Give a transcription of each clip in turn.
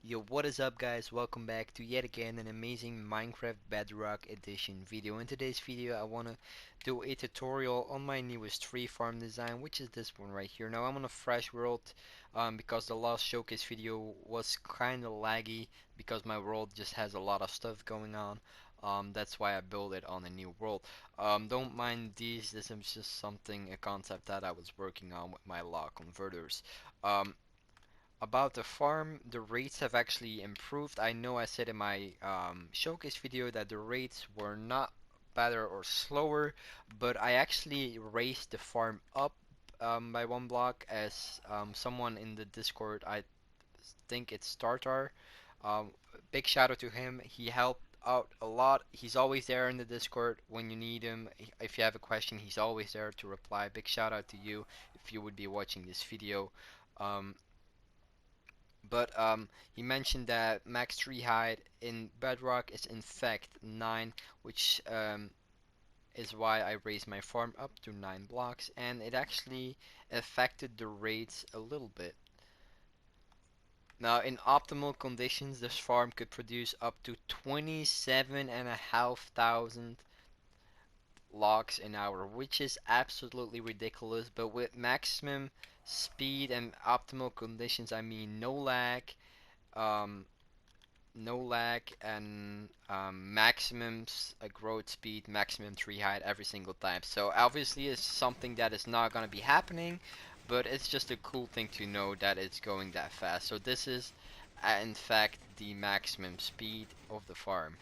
Yo, what is up guys? Welcome back to yet again an amazing Minecraft Bedrock edition video. In today's video I want to do a tutorial on my newest tree farm design, which is this one right here. Now I'm on a fresh world because the last showcase video was kinda laggy because my world just has a lot of stuff going on. That's why I built it on a new world. Don't mind these, this is just a concept that I was working on with my law converters. Um, about the farm, the rates have actually improved. I know I said in my showcase video that the rates were not better or slower, but I actually raised the farm up by one block as someone in the Discord, I think it's Tartar. Um, Big shout out to him. He helped out a lot. He's always there in the Discord when you need him. If you have a question, he's always there to reply. Big shout out to you if you would be watching this video. Um, but he mentioned that max tree height in Bedrock is in fact 9, which is why I raised my farm up to 9 blocks, and it actually affected the rates a little bit. Now, in optimal conditions, this farm could produce up to 27,500 logs an hour, which is absolutely ridiculous. But with maximum speed and optimal conditions, I mean um, no lag and maximum growth speed, maximum tree height every single time. So obviously it's something that is not going to be happening, but it's just a cool thing to know that it's going that fast. So this is in fact the maximum speed of the farm.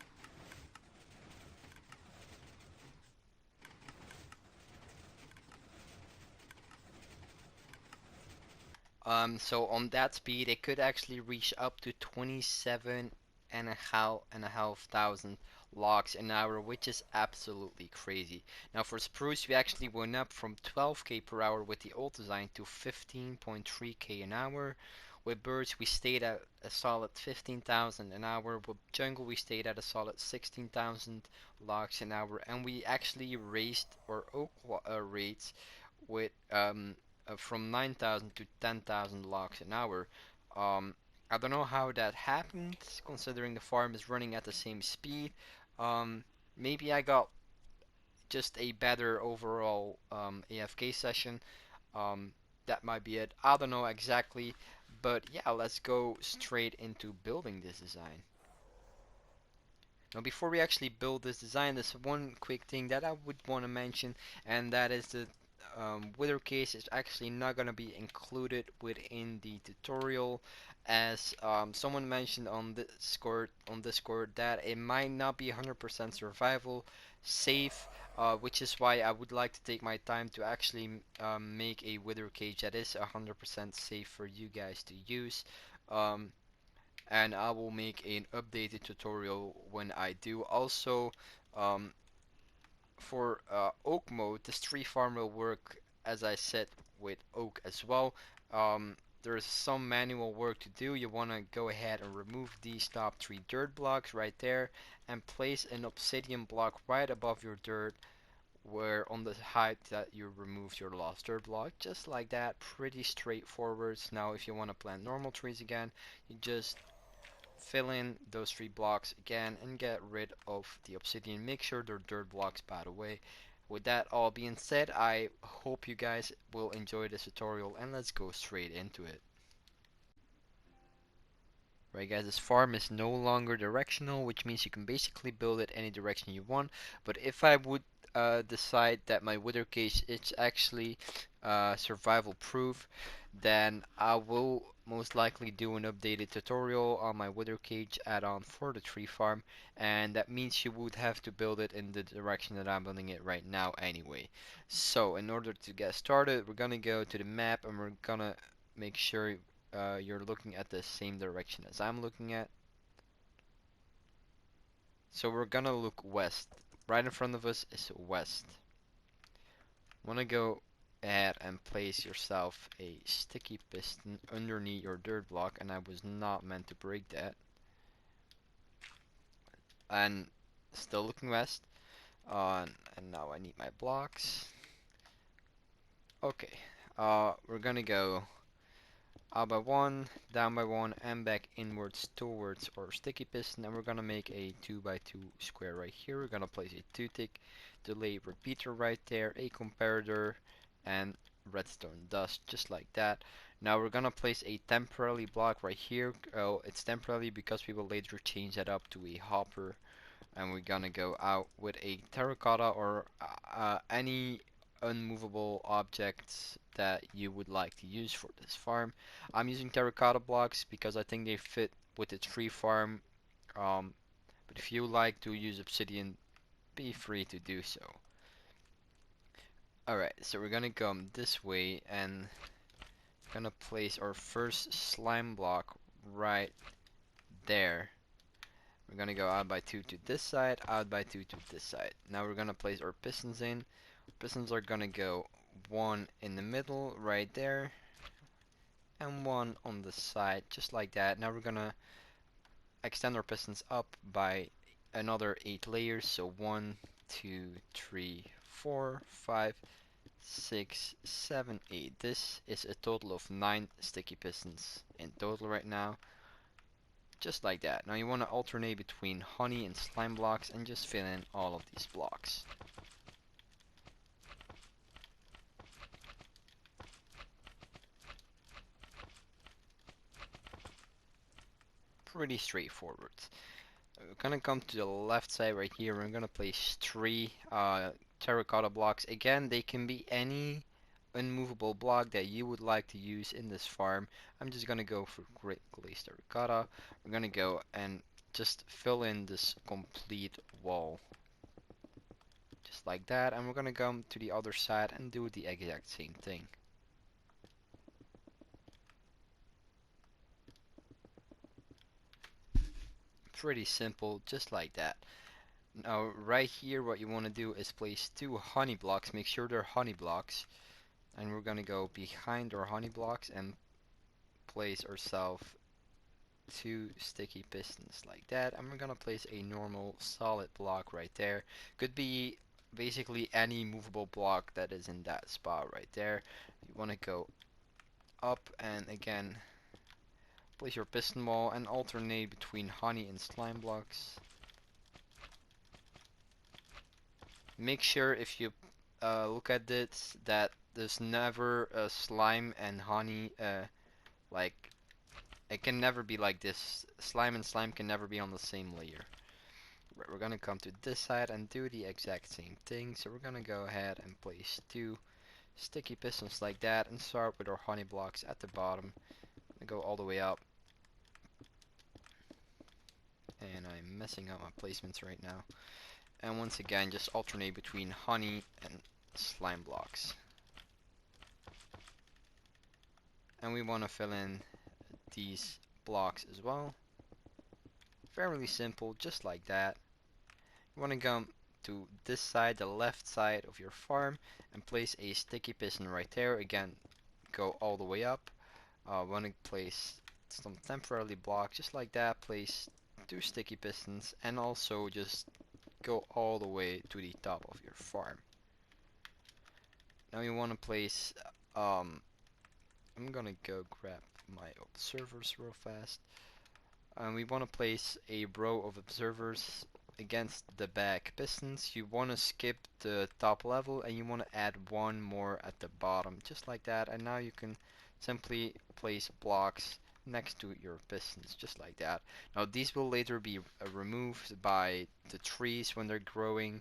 So on that speed, it could actually reach up to 27,500 logs an hour, which is absolutely crazy. Now for spruce, we actually went up from 12k per hour with the old design to 15.3k an hour. With birds, we stayed at a solid 15,000 an hour. With jungle, we stayed at a solid 16,000 logs an hour, and we actually raised our oak rates with from 9,000 to 10,000 logs an hour. Um, I don't know how that happened, considering the farm is running at the same speed. Maybe I got just a better overall AFK session. Um, that might be it. I don't know exactly, but yeah, let's go straight into building this design. Now, before we actually build this design, there's one quick thing that I would want to mention, and that is the wither case is actually not going to be included within the tutorial, as someone mentioned on Discord that it might not be 100% survival safe, which is why I would like to take my time to actually make a wither cage that is 100% safe for you guys to use. Um, and I will make an updated tutorial when I do. Also, um, for oak mode, this tree farm will work as I said with oak as well. There's some manual work to do. You want to go ahead and remove these top 3 dirt blocks right there and place an obsidian block right above your dirt, where on the height that you removed your last dirt block, just like that. Pretty straightforward. Now if you want to plant normal trees again, you just fill in those 3 blocks again and get rid of the obsidian. Make sure they're dirt blocks, by the way. With that all being said, I hope you guys will enjoy this tutorial, and let's go straight into it. Right guys, this farm is no longer directional, which means you can basically build it any direction you want. But if I would decide that my wither cage is actually survival proof, then I will most likely do an updated tutorial on my wither cage add-on for the tree farm, and that means you would have to build it in the direction that I'm building it right now anyway. So in order to get started, we're gonna go to the map and we're gonna make sure you're looking at the same direction as I'm looking at. So we're gonna look west. Right in front of us is west. Wanna go ahead and place yourself a sticky piston underneath your dirt block, and I was not meant to break that. And still looking west. And now I need my blocks. Okay. We're gonna go Up by one, down by one, and back inwards towards our sticky piston. And we're gonna make a 2 by 2 square right here. We're gonna place a 2-tick delay repeater right there, a comparator, and redstone dust, just like that. Now we're gonna place a temporary block right here. Oh, it's temporary because we will later change that up to a hopper, and we're gonna go out with a terracotta or any unmovable objects that you would like to use for this farm. I'm using terracotta blocks because I think they fit with the tree farm, but if you like to use obsidian, be free to do so. Alright, so we're gonna come this way and gonna place our first slime block right there. We're gonna go out by 2 to this side, out by 2 to this side. Now we're gonna place our pistons in. Pistons are gonna go one in the middle right there and one on the side, just like that. Now we're gonna extend our pistons up by another 8 layers. So 1, 2, 3, 4, 5, 6, 7, 8. This is a total of 9 sticky pistons in total right now. Just like that. Now you want to alternate between honey and slime blocks and just fill in all of these blocks. Pretty straightforward. We're gonna come to the left side right here. We're gonna place 3 terracotta blocks. Again, they can be any unmovable block that you would like to use in this farm. I'm just gonna go for glazed terracotta. We're gonna go and just fill in this complete wall. Just like that, and we're gonna come to the other side and do the exact same thing. Pretty simple, just like that. Now right here what you want to do is place 2 honey blocks, make sure they're honey blocks, and we're gonna go behind our honey blocks and place ourselves 2 sticky pistons like that, and we're gonna place a normal solid block right there. Could be basically any movable block that is in that spot right there. You want to go up and again place your piston wall and alternate between honey and slime blocks. Make sure if you look at this that there's never slime and honey like it can never be like this. Slime and slime can never be on the same layer. We're gonna come to this side and do the exact same thing. So we're gonna go ahead and place 2 sticky pistons like that and start with our honey blocks at the bottom and go all the way up. And I'm messing up my placements right now. And once again, just alternate between honey and slime blocks. And we want to fill in these blocks as well. Fairly simple, just like that. You want to come to this side, the left side of your farm, and place a sticky piston right there. Again, go all the way up. Want to place some temporary block, just like that. Place 2 sticky pistons, and also just go all the way to the top of your farm. Now you want to place, I'm gonna go grab my observers real fast. We want to place a row of observers against the back pistons. You want to skip the top level and you want to add 1 more at the bottom, just like that. And now you can simply place blocks next to your pistons, just like that. Now these will later be removed by the trees when they're growing.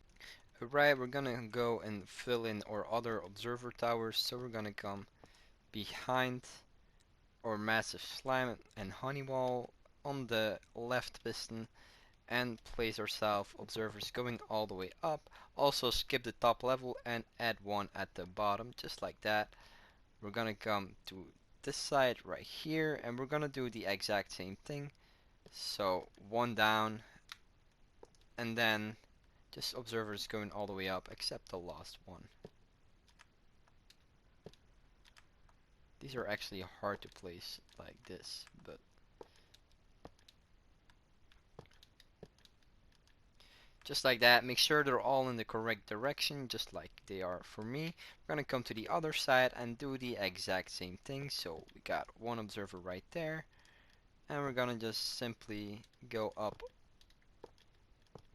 Alright, we're gonna go and fill in our other observer towers. So we're gonna come behind our massive slime and honey wall on the left piston and place ourselves observers going all the way up. Also skip the top level and add 1 at the bottom, just like that. We're gonna come to this side right here and we're gonna do the exact same thing. So 1 down and then just observers going all the way up except the last one. These are actually hard to place like this, but Just like that. Make sure they're all in the correct direction, just like they are for me. We're gonna come to the other side and do the exact same thing. So we got one observer right there, and we're gonna just simply go up,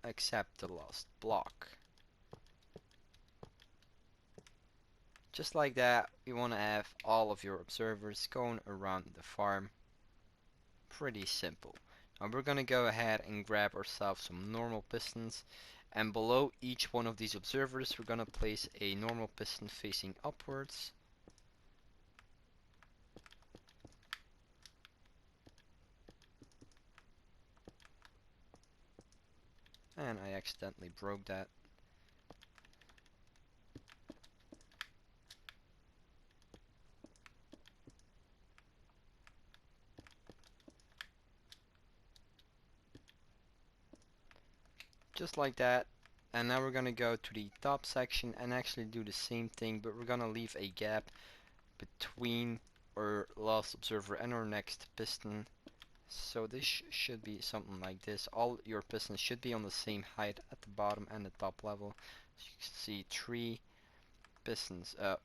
accept the last block. Just like that, you want to have all of your observers going around the farm. Pretty simple. Now we're gonna go ahead and grab ourselves some normal pistons, and below each one of these observers we're gonna place a normal piston facing upwards. And I accidentally broke that. Just like that. And now we're gonna go to the top section and actually do the same thing, but we're gonna leave a gap between our last observer and our next piston. So this should be something like this. All your pistons should be on the same height at the bottom and the top level. So you can see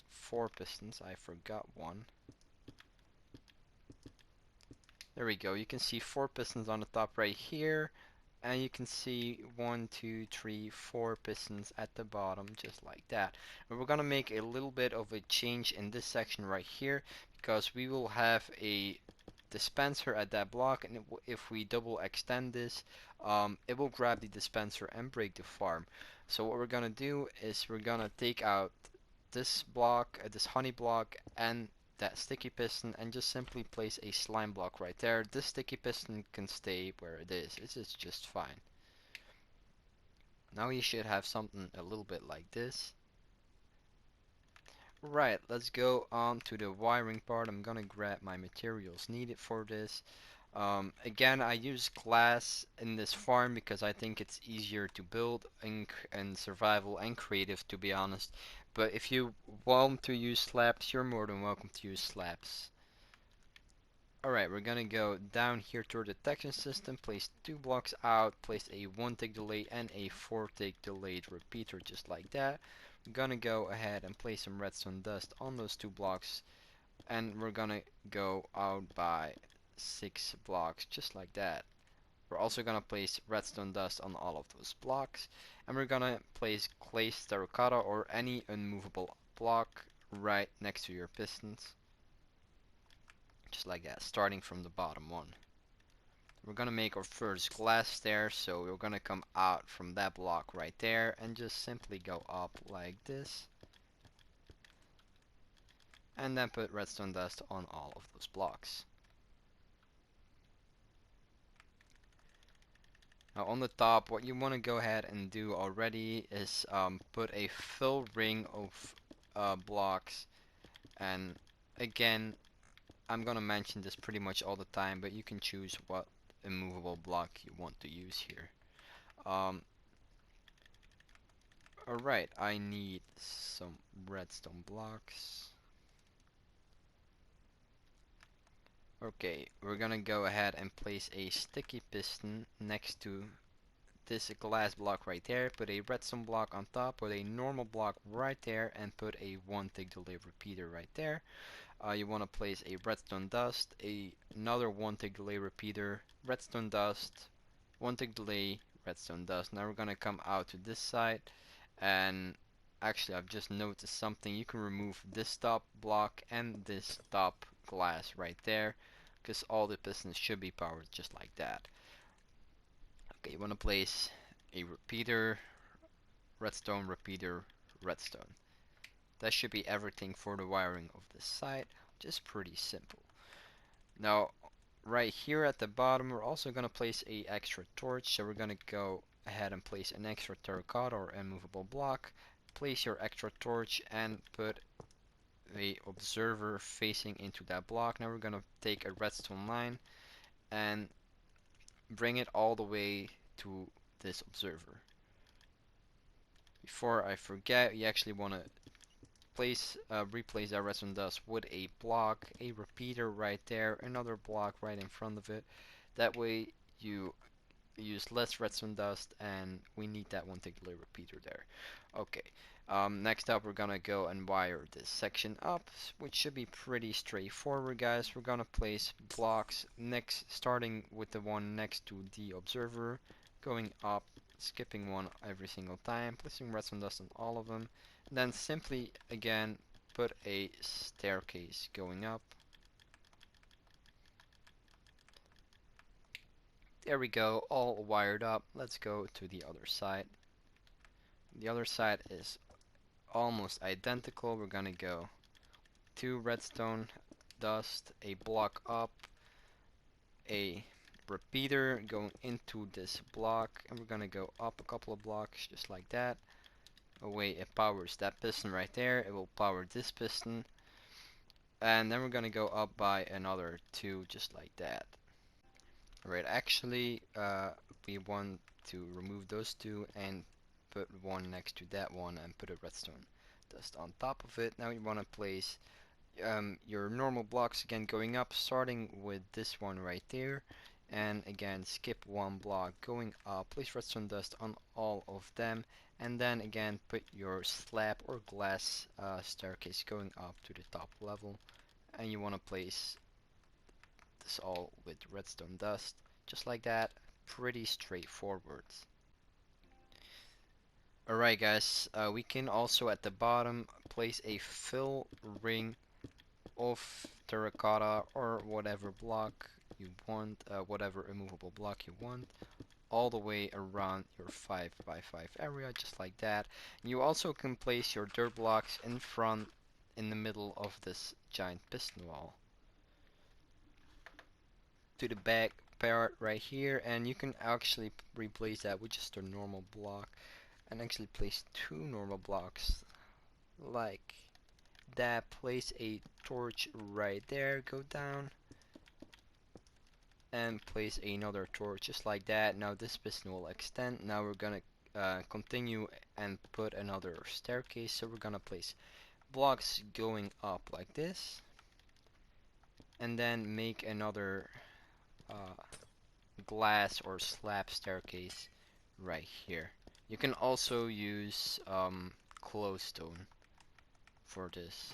4 pistons. I forgot one. There we go. You can see 4 pistons on the top right here. And you can see 1, 2, 3, 4 pistons at the bottom, just like that. And we're gonna make a little bit of a change in this section right here, because we will have a dispenser at that block, and if we double extend this, it will grab the dispenser and break the farm. So what we're gonna do is we're gonna take out this block, this honey block, and that sticky piston, and just simply place a slime block right there. This sticky piston can stay where it is. This is just fine. Now you should have something a little bit like this. Right, let's go on to the wiring part. I'm gonna grab my materials needed for this. Again, I use glass in this farm because I think it's easier to build and survival and creative, to be honest. But if you want to use slabs, you're more than welcome to use slabs. Alright, we're gonna go down here to our detection system, place 2 blocks out, place a 1 tick delay and a 4 tick delayed repeater, just like that. We're gonna go ahead and place some redstone dust on those 2 blocks, and we're gonna go out by 6 blocks, just like that. We're also gonna place redstone dust on all of those blocks, and we're gonna place glazed terracotta or any unmovable block right next to your pistons. Just like that, starting from the bottom one. We're gonna make our first glass stair, so we're gonna come out from that block right there and just simply go up like this. And then put redstone dust on all of those blocks. Now on the top, what you want to go ahead and do already is put a fill ring of blocks. And again, I'm gonna mention this pretty much all the time, but you can choose what immovable block you want to use here. Alright, I need some redstone blocks. Okay, we're gonna go ahead and place a sticky piston next to this glass block right there, put a redstone block on top, put a normal block right there, and put a 1 tick delay repeater right there. You want to place a redstone dust, another 1 tick delay repeater, redstone dust, 1 tick delay, redstone dust. Now we're gonna come out to this side, and actually I've just noticed something. You can remove this top block and this top glass right there, because all the pistons should be powered just like that. Okay, you want to place a repeater, redstone, repeater, redstone. That should be everything for the wiring of this side, which is pretty simple. Now, right here at the bottom, we're also going to place a extra torch, so we're going to go ahead and place an extra terracotta or immovable block. Place your extra torch and put a observer facing into that block. Now we're going to take a redstone line and bring it all the way to this observer. Before I forget, you actually want to replace that redstone dust with a block, a repeater right there, another block right in front of it. That way you use less redstone dust, and we need that one particular repeater there. Okay. Next up, we're gonna go and wire this section up, which should be pretty straightforward, guys. We're gonna place blocks next, starting with the one next to the observer, going up, skipping one every single time, placing redstone dust on all of them, and then simply again put a staircase going up. There we go, all wired up. Let's go to the other side. The other side is almost identical. We're gonna go 2 redstone dust, a block up, a repeater going into this block, and we're gonna go up a couple of blocks just like that. Away it powers that piston right there. It will power this piston, and then we're gonna go up by another 2 just like that. Alright, actually we want to remove those 2 and put one next to that one and put a redstone dust on top of it. Now you want to place your normal blocks again going up, starting with this one right there, and again skip one block going up, place redstone dust on all of them, and then again put your slab or glass staircase going up to the top level, and you want to place this all with redstone dust just like that. Pretty straightforward. Alright guys, we can also at the bottom place a fill ring of terracotta or whatever block you want, whatever immovable block you want, all the way around your 5x5 area, just like that. You also can place your dirt blocks in front, in the middle of this giant piston wall. To the back part right here, and you can actually replace that with just a normal block, and actually place 2 normal blocks like that. Place a torch right there, go down, and place another torch just like that. Now this piston will extend. Now we're gonna continue and put another staircase, so we're gonna place blocks going up like this, and then make another glass or slab staircase right here. You can also use glowstone for this.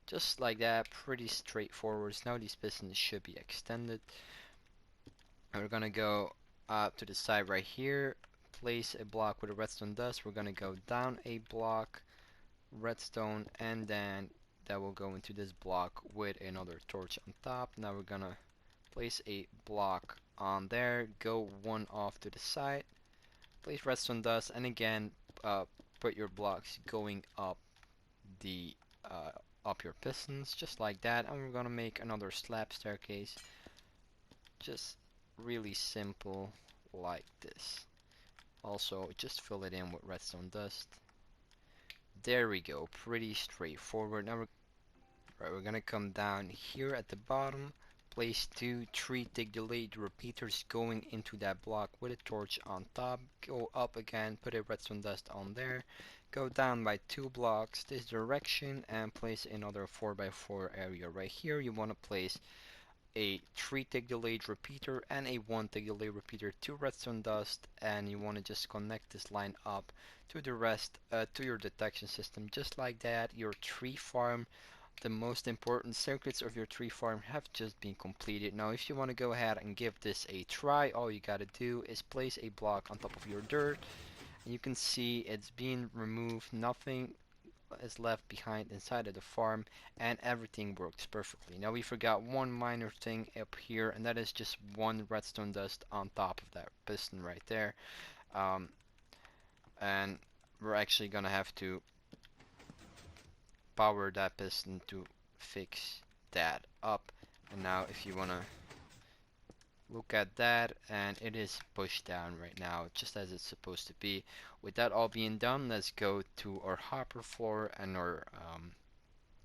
Just like that, pretty straightforward. Now these pistons should be extended. And we're gonna go to the side right here, place a block with a redstone dust. We're gonna go down a block, redstone, and then that will go into this block with another torch on top. Now we're gonna place a block on there, go one off to the side, place redstone dust, and again put your blocks going up the up your pistons just like that. And we're gonna make another slab staircase, just really simple like this. Also just fill it in with redstone dust. There we go, pretty straightforward. Now we're gonna come down here at the bottom, place 2 3-tick delayed repeaters going into that block with a torch on top, go up again, put a redstone dust on there, go down by 2 blocks this direction, and place another 4x4 area right here. You want to place a 3-tick delayed repeater and a 1-tick delayed repeater to redstone dust, and you want to just connect this line up to the rest, to your detection system just like that. Your tree farm, the most important circuits of your tree farm have just been completed. Now if you want to go ahead and give this a try, all you gotta do is place a block on top of your dirt, and you can see it's being removed. Nothing is left behind inside of the farm, and everything works perfectly. Now we forgot one minor thing up here, and that is just 1 redstone dust on top of that piston right there. And we're actually gonna have to power that piston to fix that up. And now if you wanna look at that, and it is pushed down right now just as it's supposed to be. With that all being done, let's go to our hopper floor and our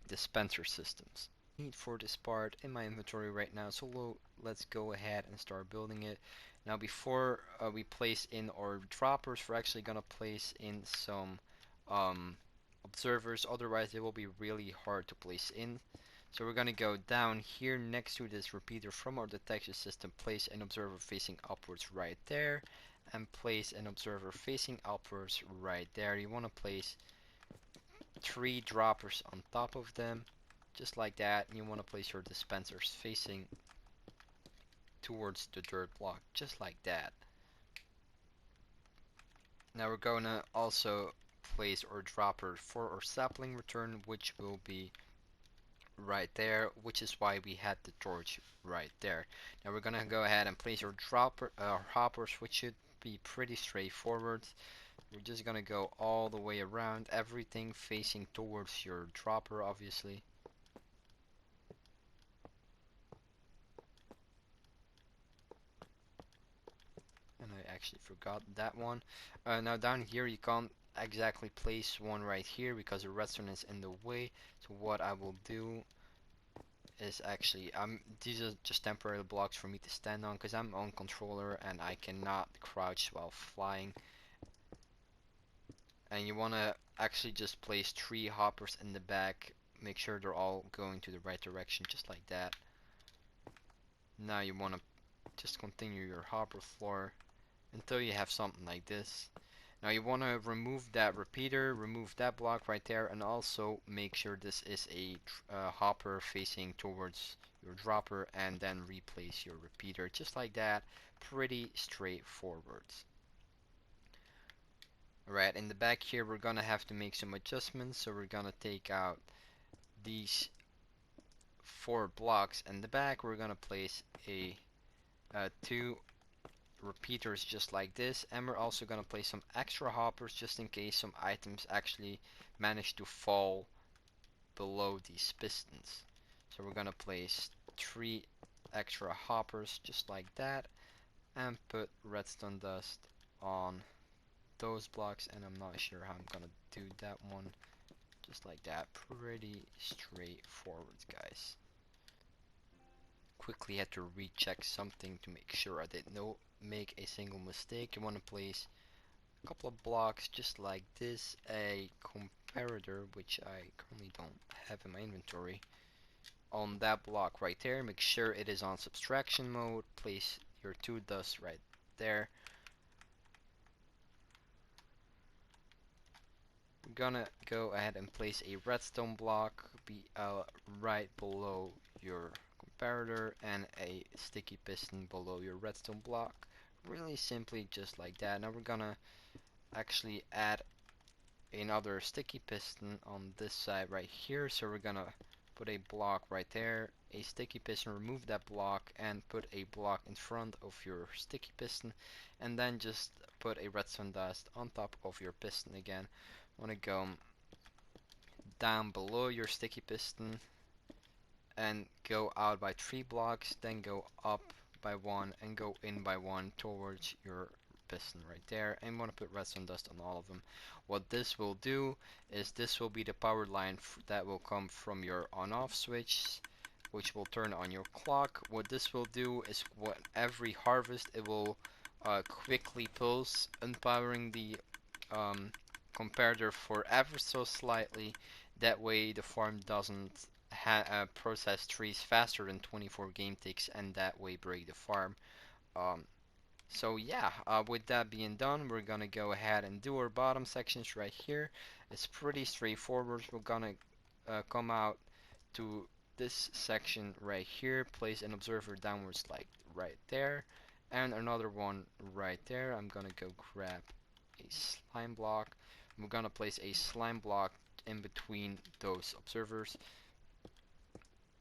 dispenser systems. Need for this part in my inventory right now, so let's go ahead and start building it. Now before we place in our droppers, we're actually gonna place in some observers, otherwise they will be really hard to place in. So we're gonna go down here next to this repeater from our detection system, place an observer facing upwards right there, and place an observer facing upwards right there. You want to place 3 droppers on top of them, just like that. And you want to place your dispensers facing towards the dirt block, just like that. Now we're gonna also place our dropper for our sapling return, which will be right there, which is why we had the torch right there. Now we're gonna go ahead and place our dropper, hoppers, which should be pretty straightforward. We're just gonna go all the way around, everything facing towards your dropper, obviously. And I actually forgot that one. Now down here you can't exactly place one right here because the redstone is in the way. So what I will do is actually, these are just temporary blocks for me to stand on because I'm on controller and I cannot crouch while flying. And you want to actually just place 3 hoppers in the back. Make sure they're all going to the right direction, just like that. Now you want to just continue your hopper floor until you have something like this. Now you want to remove that repeater, remove that block right there, and also make sure this is a hopper facing towards your dropper, and then replace your repeater just like that. Pretty straightforward. Alright, in the back here we're gonna have to make some adjustments, so we're gonna take out these 4 blocks in the back. We're gonna place a 2 repeaters just like this, and we're also gonna place some extra hoppers just in case some items actually manage to fall below these pistons. So we're gonna place 3 extra hoppers just like that, and put redstone dust on those blocks, and I'm not sure how I'm gonna do that one. Just like that. Pretty straightforward, guys. Quickly had to recheck something to make sure I didn't make a single mistake. You want to place a couple of blocks just like this, a comparator, which I currently don't have in my inventory, on that block right there. Make sure it is on subtraction mode. Place your 2 dust right there. I'm gonna go ahead and place a redstone block right below your comparator, and a sticky piston below your redstone block. Really simply just like that. Now we're gonna actually add another sticky piston on this side right here. So we're gonna put a block right there, a sticky piston, remove that block, and put a block in front of your sticky piston, and then just put a redstone dust on top of your piston again. Want to go down below your sticky piston and go out by 3 blocks, then go up by 1 and go in by 1 towards your piston right there, and you want to put redstone dust on all of them. What this will do is this will be the power line that will come from your on-off switch, which will turn on your clock. What this will do is every harvest it will quickly pulse, unpowering the comparator for ever so slightly. That way the farm doesn't process trees faster than 24 game ticks, and that way break the farm. Um, so yeah, with that being done, we're gonna go ahead and do our bottom sections right here. It's pretty straightforward. We're gonna come out to this section right here, place an observer downwards like right there, and another one right there. I'm gonna go grab a slime block. We're gonna place a slime block in between those observers,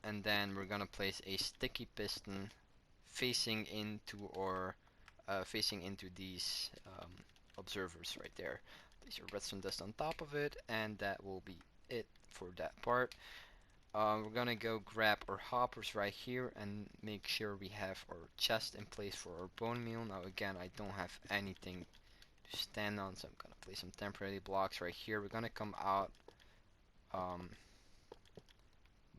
and then we're gonna place a sticky piston facing into these observers right there. Place your redstone dust on top of it, and that will be it for that part. We're gonna go grab our hoppers right here and make sure we have our chest in place for our bone meal. Now again, I don't have anything to stand on, so I'm gonna place some temporary blocks right here. We're gonna come out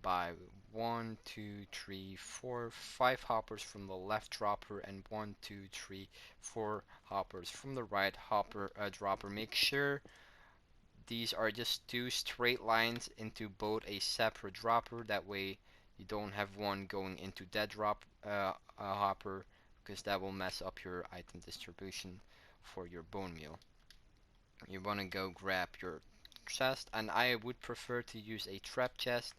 by 1, 2, 3, 4, 5 hoppers from the left dropper, and 1, 2, 3, 4 hoppers from the right dropper. Make sure these are just two straight lines into both a separate dropper. That way you don't have one going into that drop hopper, because that will mess up your item distribution for your bone meal. You want to go grab your chest, and I would prefer to use a trap chest.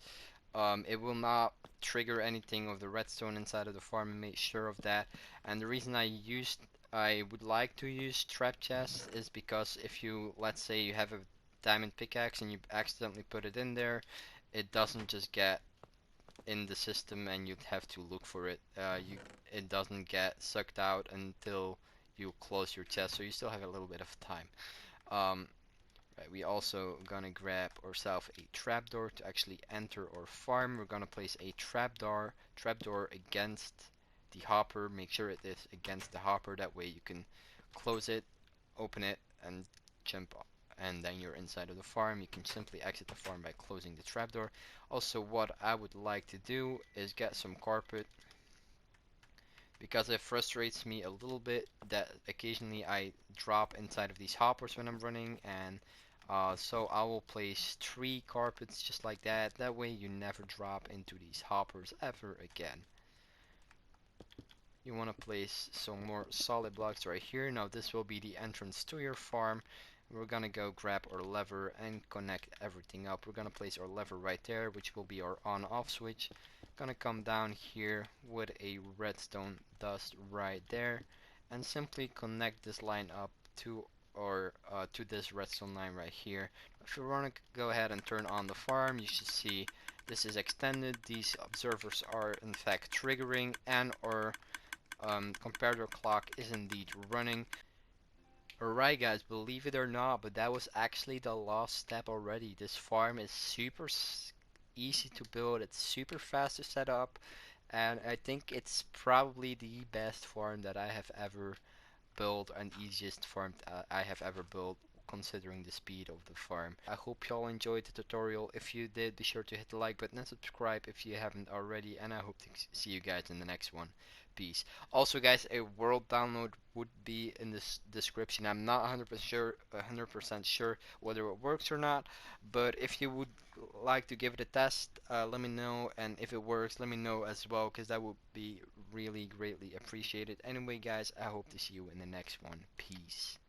It will not trigger anything of the redstone inside of the farm, and make sure of that. And the reason I would like to use trap chests is because if you, let's say you have a diamond pickaxe and you accidentally put it in there, it doesn't just get in the system and you'd have to look for it. It doesn't get sucked out until you close your chest, so you still have a little bit of time. Um, right, we also gonna grab ourselves a trapdoor to actually enter our farm. We're gonna place a trapdoor against the hopper. Make sure it is against the hopper. That way you can close it, open it, and jump up. And then you're inside of the farm. You can simply exit the farm by closing the trapdoor. Also, what I would like to do is get some carpet, because it frustrates me a little bit that occasionally I drop inside of these hoppers when I'm running, and so I will place 3 carpets just like that. That way you never drop into these hoppers ever again. You want to place some more solid blocks right here. Now this will be the entrance to your farm. We're gonna go grab our lever and connect everything up. We're gonna place our lever right there, which will be our on-off switch. Gonna come down here with a redstone dust right there, and simply connect this line up to to this redstone line right here. If you want to go ahead and turn on the farm, you should see this is extended. These observers are in fact triggering, and our comparator clock is indeed running. Alright guys, believe it or not, but that was actually the last step already. This farm is super easy to build, it's super fast to set up, and I think it's probably the best farm that I have ever built, and easiest farm I have ever built, considering the speed of the farm. I hope y'all enjoyed the tutorial. If you did, be sure to hit the like button and subscribe if you haven't already, and I hope to see you guys in the next one. Peace. Also guys, a world download would be in this description. I'm not 100% sure whether it works or not, but if you would like to give it a test, let me know, and if it works, let me know as well, because that would be really greatly appreciated. Anyway guys, I hope to see you in the next one. Peace.